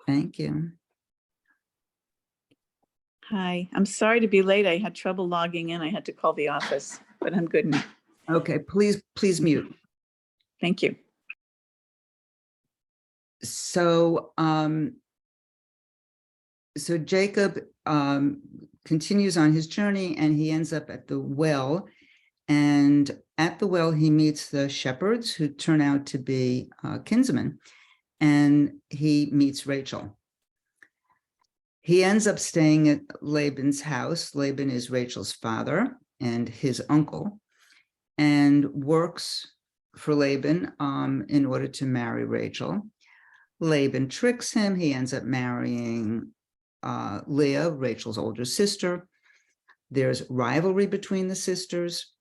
Thank you. Hi, I'm sorry to be late. I had trouble logging in. I had to call the office, but I'm good now. Okay, please mute. Thank you. So, so Jacob continues on his journey, and he ends up at the well. And at the well, he meets the shepherds, who turn out to be kinsmen, and he meets Rachel. He ends up staying at Laban's house. Laban is Rachel's father and his uncle, and works for Laban in order to marry Rachel. Laban tricks him. He ends up marrying Leah, Rachel's older sister. There's rivalry between the sisters.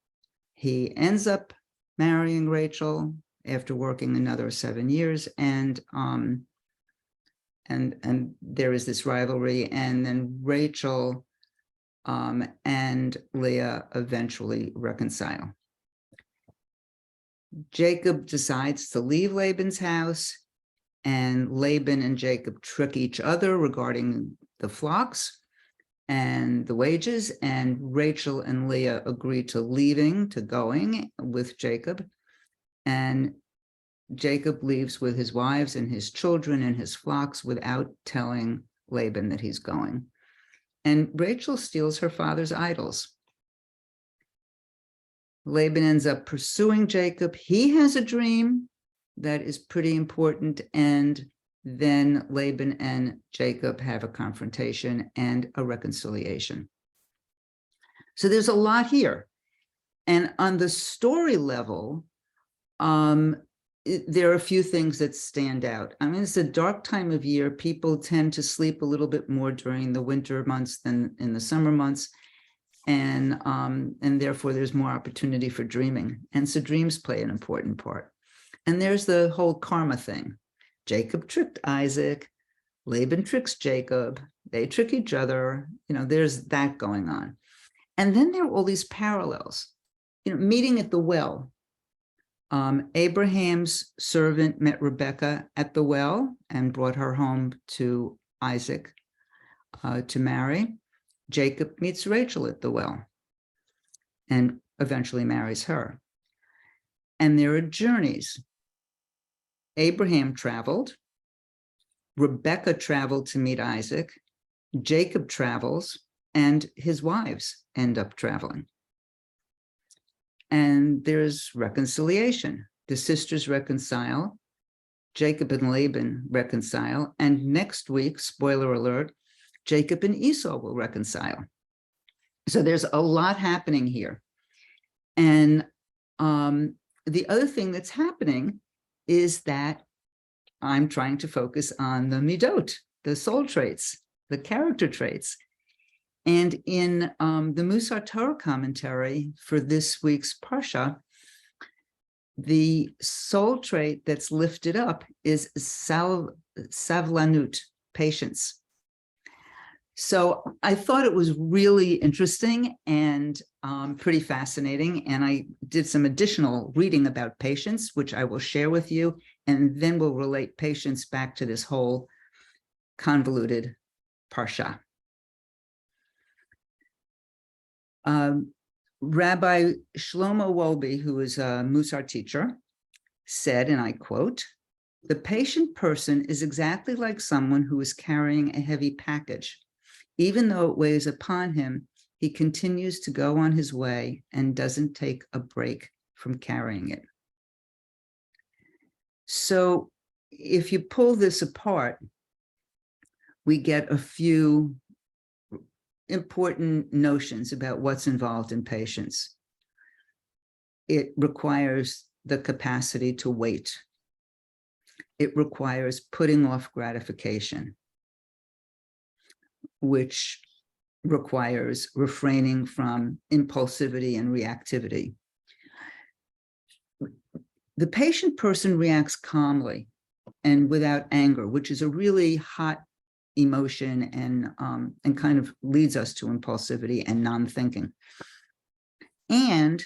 He ends up marrying Rachel after working another 7 years, and there is this rivalry, and then Rachel and Leah eventually reconcile. Jacob decides to leave Laban's house, and Laban and Jacob trick each other regarding the flocks and the wages, and Rachel and Leah agree to going with Jacob, and Jacob leaves with his wives and his children and his flocks without telling Laban that he's going. And Rachel steals her father's idols. Laban ends up pursuing Jacob. He has a dream that is pretty important, and then Laban and Jacob have a confrontation and a reconciliation. So there's a lot here. And on the story level, there are a few things that stand out. I mean, it's a dark time of year. People tend to sleep a little bit more during the winter months than in the summer months. And therefore there's more opportunity for dreaming. And so dreams play an important part. And there's the whole karma thing. Jacob tricked Isaac, Laban tricks Jacob, they trick each other, there's that going on. And then there are all these parallels, meeting at the well. Abraham's servant met Rebecca at the well and brought her home to Isaac to marry. Jacob meets Rachel at the well and eventually marries her. And there are journeys. Abraham traveled, Rebecca traveled to meet Isaac, Jacob travels, and his wives end up traveling. And there's reconciliation. The sisters reconcile, Jacob and Laban reconcile, and next week, spoiler alert, Jacob and Esau will reconcile. So there's a lot happening here. And the other thing that's happening is that I'm trying to focus on the midot, the soul traits, the character traits. And in the Musar Torah commentary for this week's Parsha, the soul trait that's lifted up is savlanut, patience. So I thought it was really interesting and pretty fascinating. And I did some additional reading about patience, which I will share with you, and then we'll relate patience back to this whole convoluted Parsha. Rabbi Shlomo Wolbe, who is a Musar teacher, said, and I quote, "The patient person is exactly like someone who is carrying a heavy package. Even though it weighs upon him, he continues to go on his way and doesn't take a break from carrying it." So if you pull this apart, we get a few important notions about what's involved in patience. It requires the capacity to wait. It requires putting off gratification, which requires refraining from impulsivity and reactivity. The patient person reacts calmly and without anger, which is a really hot emotion and kind of leads us to impulsivity and non-thinking. And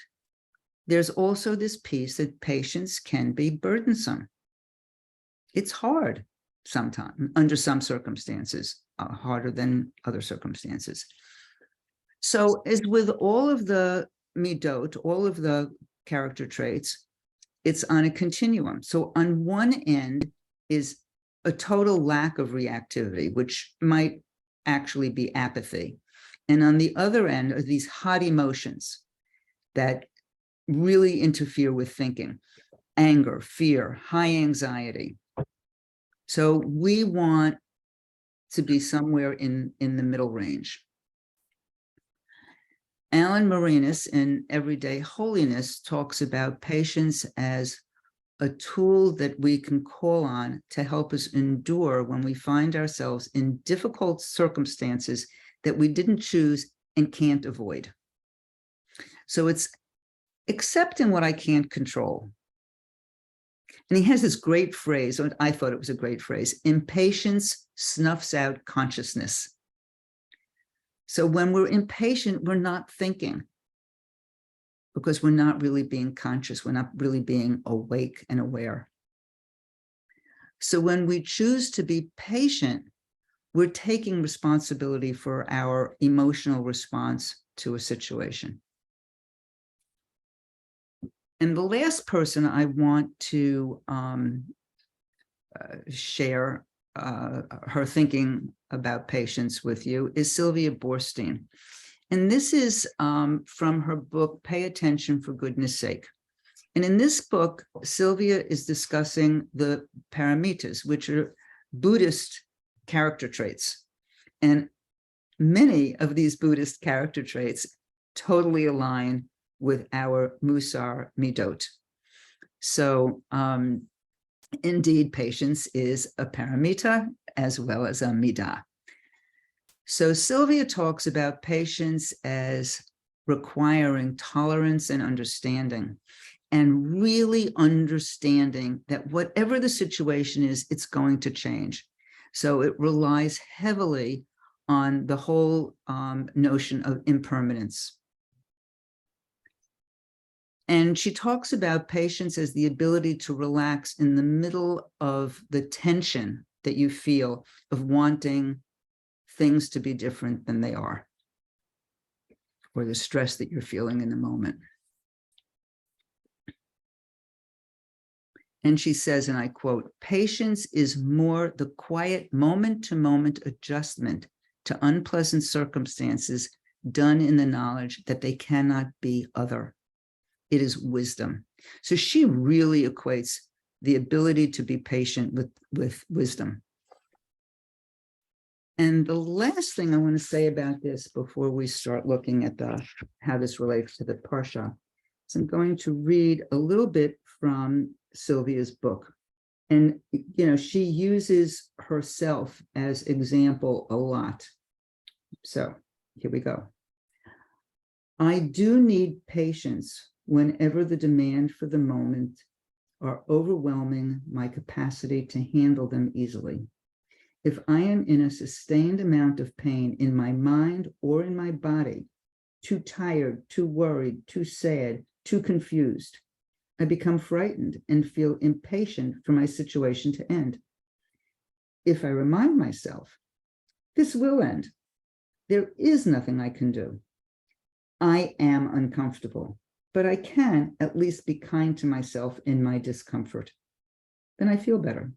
there's also this piece that patience can be burdensome. It's hard sometimes, under some circumstances, harder than other circumstances. So as with all of the midot, all of the character traits, it's on a continuum. So on one end is a total lack of reactivity, which might actually be apathy. And on the other end are these hot emotions that really interfere with thinking: anger, fear, high anxiety. So we want to be somewhere in the middle range. Alan Marinas in Everyday Holiness talks about patience as a tool that we can call on to help us endure when we find ourselves in difficult circumstances that we didn't choose and can't avoid. So it's accepting what I can't control. And he has this great phrase, and I thought it was a great phrase: impatience snuffs out consciousness. So when we're impatient, we're not thinking, because we're not really being conscious. We're not really being awake and aware. So when we choose to be patient, we're taking responsibility for our emotional response to a situation. And the last person I want to share her thinking about patience with you is Sylvia Boorstein. And this is from her book, Pay Attention for Goodness Sake. And in this book, Sylvia is discussing the paramitas, which are Buddhist character traits. And many of these Buddhist character traits totally align with our Musar Midot. So indeed, patience is a paramita as well as a midah. So Sylvia talks about patience as requiring tolerance and understanding, and really understanding that whatever the situation is, it's going to change. So it relies heavily on the whole notion of impermanence. And she talks about patience as the ability to relax in the middle of the tension that you feel of wanting things to be different than they are, or the stress that you're feeling in the moment. And she says, and I quote, "Patience is more the quiet moment-to-moment adjustment to unpleasant circumstances done in the knowledge that they cannot be other. It is wisdom." So she really equates the ability to be patient with wisdom. And the last thing I want to say about this before we start looking at how this relates to the Parsha is I'm going to read a little bit from Sylvia's book. And, she uses herself as example a lot. So here we go. "I do need patience whenever the demand for the moment are overwhelming my capacity to handle them easily. If I am in a sustained amount of pain in my mind or in my body, too tired, too worried, too sad, too confused, I become frightened and feel impatient for my situation to end. If I remind myself, this will end, there is nothing I can do. I am uncomfortable, but I can at least be kind to myself in my discomfort. Then I feel better.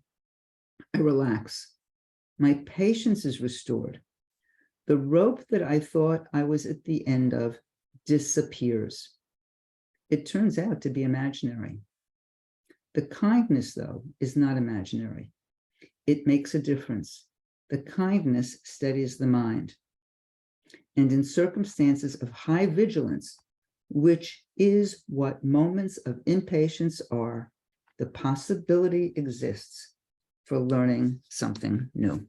I relax. My patience is restored. The rope that I thought I was at the end of disappears. It turns out to be imaginary. The kindness, though, is not imaginary. It makes a difference. The kindness steadies the mind. And in circumstances of high vigilance, which is what moments of impatience are, the possibility exists for learning something new."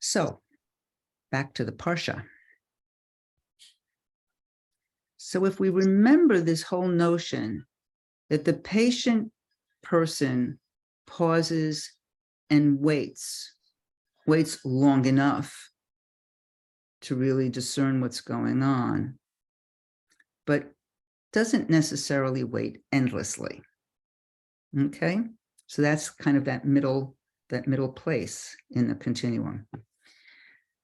So back to the Parsha. So if we remember this whole notion that the patient person pauses and waits long enough to really discern what's going on, but doesn't necessarily wait endlessly. Okay, so that's kind of that middle place in the continuum.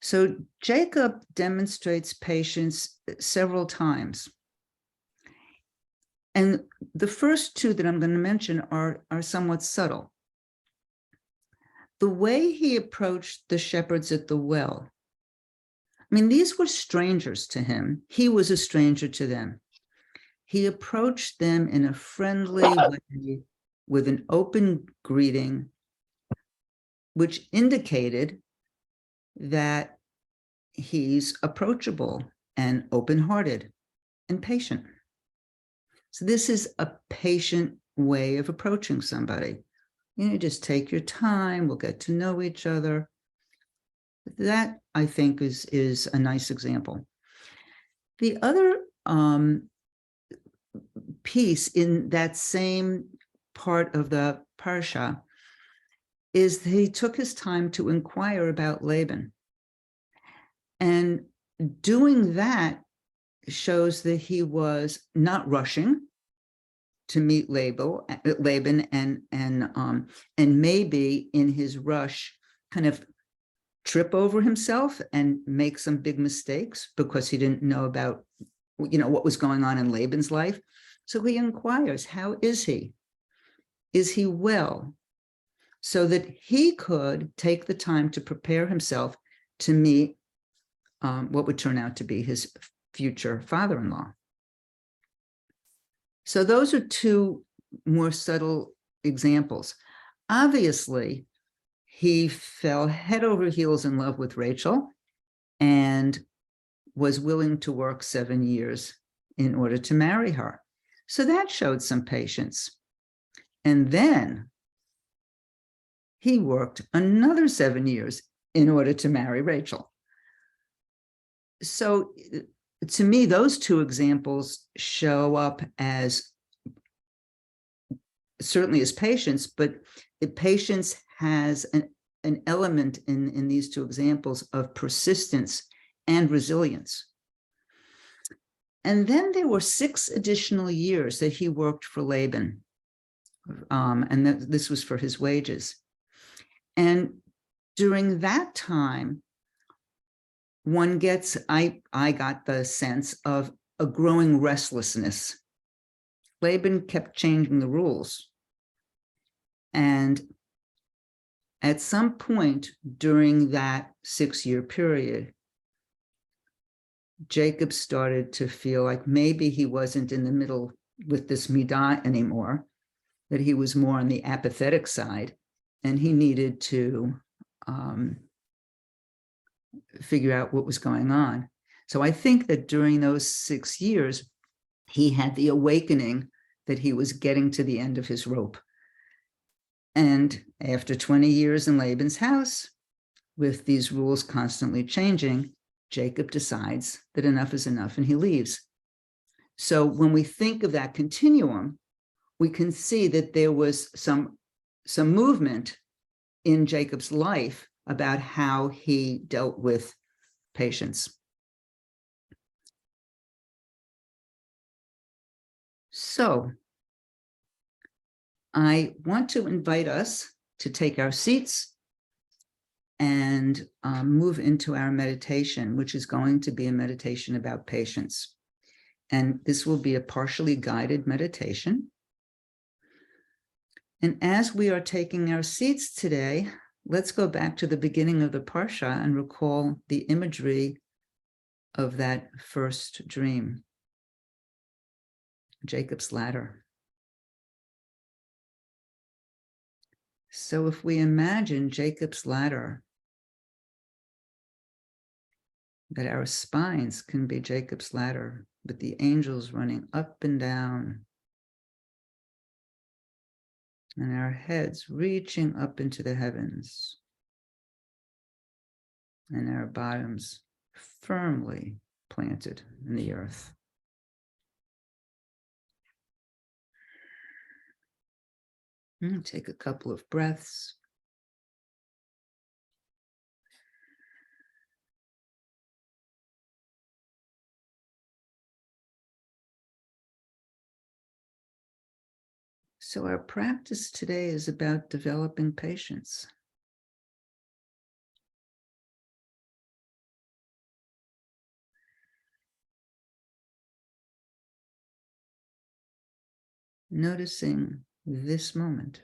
So Jacob demonstrates patience several times. And the first two that I'm going to mention are somewhat subtle. The way he approached the shepherds at the well, I mean, these were strangers to him. He was a stranger to them. He approached them in a friendly way with an open greeting, which indicated that he's approachable and open-hearted and patient. So this is a patient way of approaching somebody. You know, just take your time, we'll get to know each other. That, I think, is a nice example. The other piece in that same part of the parsha is that he took his time to inquire about Laban. And doing that shows that he was not rushing to meet Laban and maybe in his rush kind of trip over himself and make some big mistakes because he didn't know about, you know, what was going on in Laban's life. So he inquires, how is he? Is he well? So that he could take the time to prepare himself to meet what would turn out to be his future father-in-law. So those are two more subtle examples. Obviously, he fell head over heels in love with Rachel and was willing to work 7 years in order to marry her. So that showed some patience. And then he worked another 7 years in order to marry Rachel. So to me, those two examples show up as certainly as patience, but the patience has an element in these two examples of persistence and resilience. And then there were 6 additional years that he worked for Laban. And this was for his wages. And during that time, one gets, I got the sense of a growing restlessness. Laban kept changing the rules. And at some point during that 6-year period, Jacob started to feel like maybe he wasn't in the middle with this midah anymore, that he was more on the apathetic side, and he needed to figure out what was going on. So I think that during those 6 years, he had the awakening that he was getting to the end of his rope. And after 20 years in Laban's house, with these rules constantly changing, Jacob decides that enough is enough and he leaves. So when we think of that continuum, we can see that there was some movement in Jacob's life about how he dealt with patience. So I want to invite us to take our seats and move into our meditation, which is going to be a meditation about patience. And this will be a partially guided meditation. And as we are taking our seats today, let's go back to the beginning of the Parsha and recall the imagery of that first dream, Jacob's ladder. So if we imagine Jacob's ladder, that our spines can be Jacob's ladder, with the angels running up and down, and our heads reaching up into the heavens, and our bottoms firmly planted in the earth. And take a couple of breaths. So our practice today is about developing patience. Noticing this moment.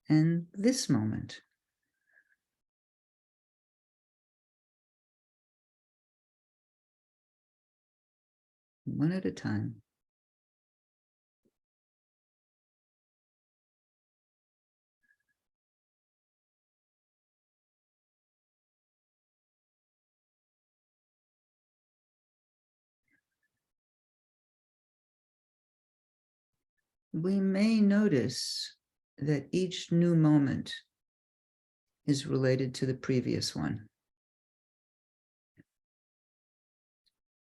And this moment. One at a time. We may notice that each new moment is related to the previous one,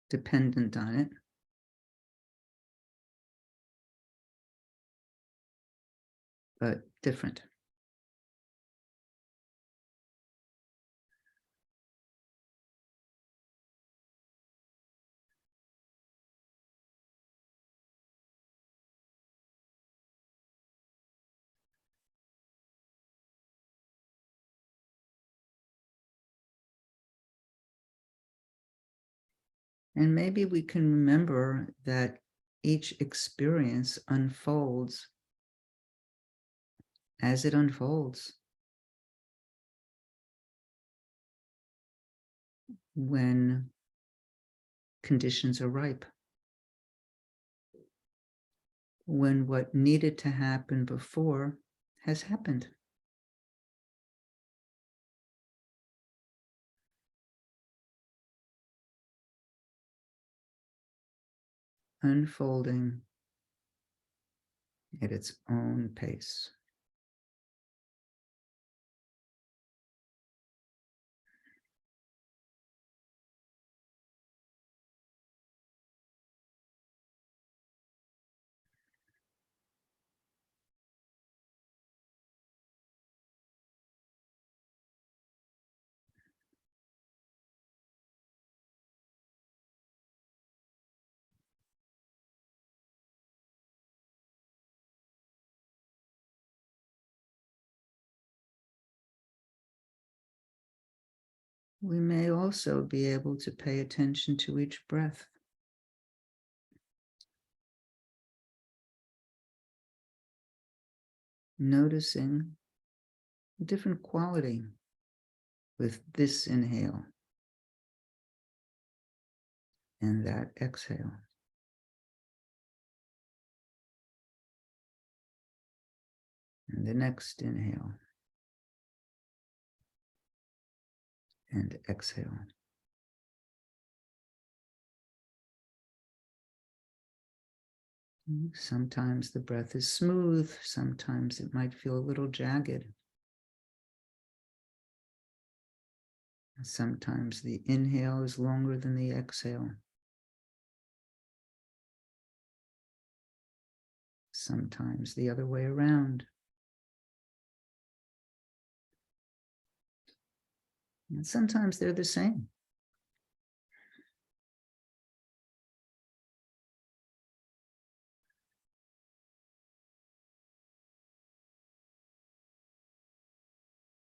dependent on it. But different. And maybe we can remember that each experience unfolds as it unfolds. When conditions are ripe. When what needed to happen before has happened. Unfolding at its own pace. We may also be able to pay attention to each breath. Noticing a different quality with this inhale and that exhale. And the next inhale and exhale. Sometimes the breath is smooth, sometimes it might feel a little jagged. Sometimes the inhale is longer than the exhale. Sometimes the other way around. And sometimes they're the same.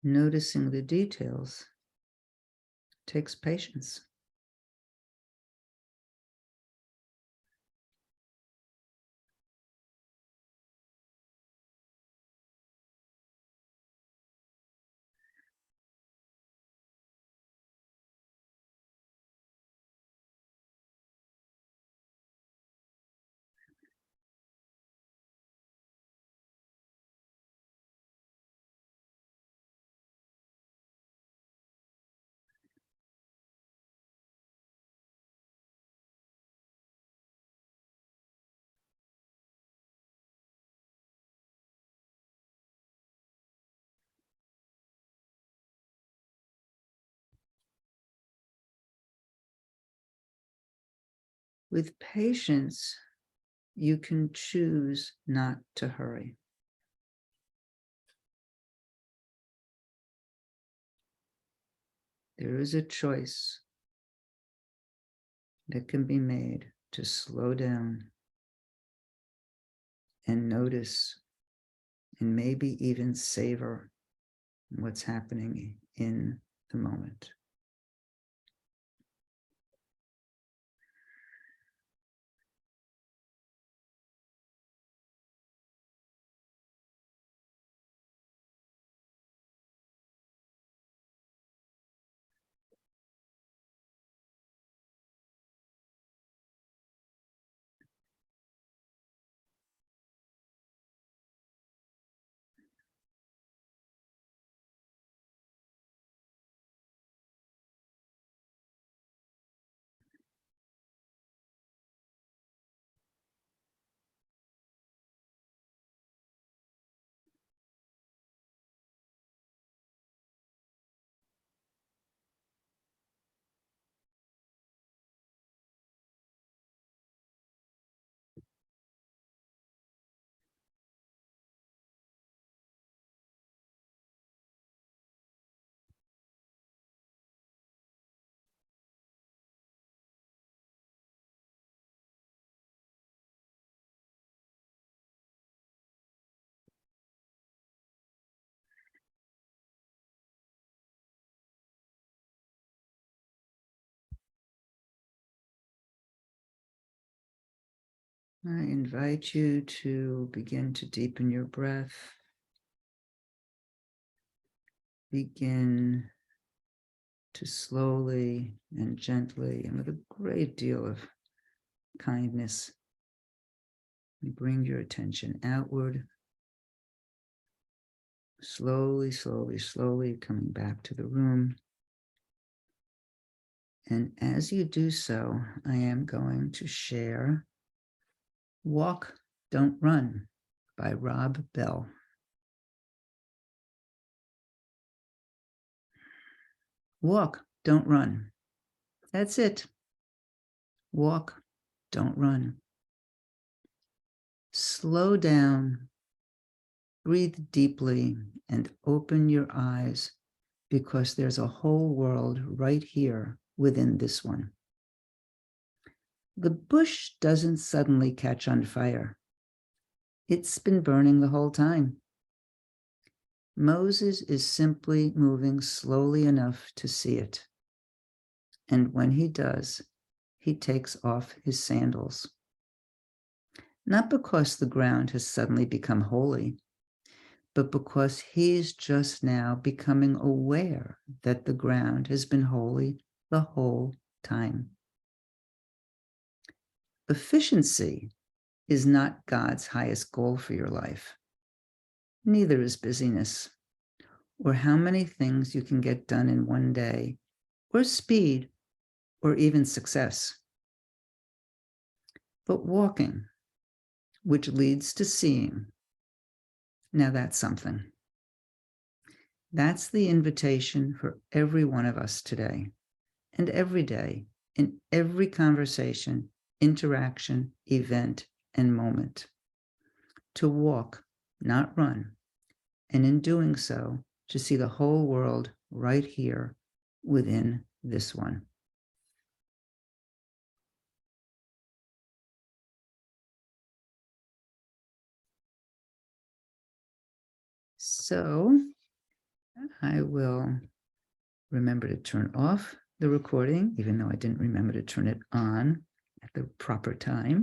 Noticing the details takes patience. With patience, you can choose not to hurry. There is a choice that can be made to slow down and notice and maybe even savor what's happening in the moment. I invite you to begin to deepen your breath. Begin to slowly and gently and with a great deal of kindness bring your attention outward. Slowly, slowly, slowly coming back to the room. And as you do so, I am going to share Walk, Don't Run by Rob Bell. Walk, don't run. That's it. Walk, don't run. Slow down, breathe deeply, and open your eyes because there's a whole world right here within this one. The bush doesn't suddenly catch on fire. It's been burning the whole time. Moses is simply moving slowly enough to see it. And when he does, he takes off his sandals. Not because the ground has suddenly become holy, but because he's just now becoming aware that the ground has been holy the whole time. Efficiency is not God's highest goal for your life. Neither is busyness, or how many things you can get done in one day, or speed, or even success. But walking, which leads to seeing, now that's something. That's the invitation for every one of us today, and every day, in every conversation, interaction, event, and moment. To walk, not run, and in doing so, to see the whole world right here within this one. So I will remember to turn off the recording, even though I didn't remember to turn it on at the proper time.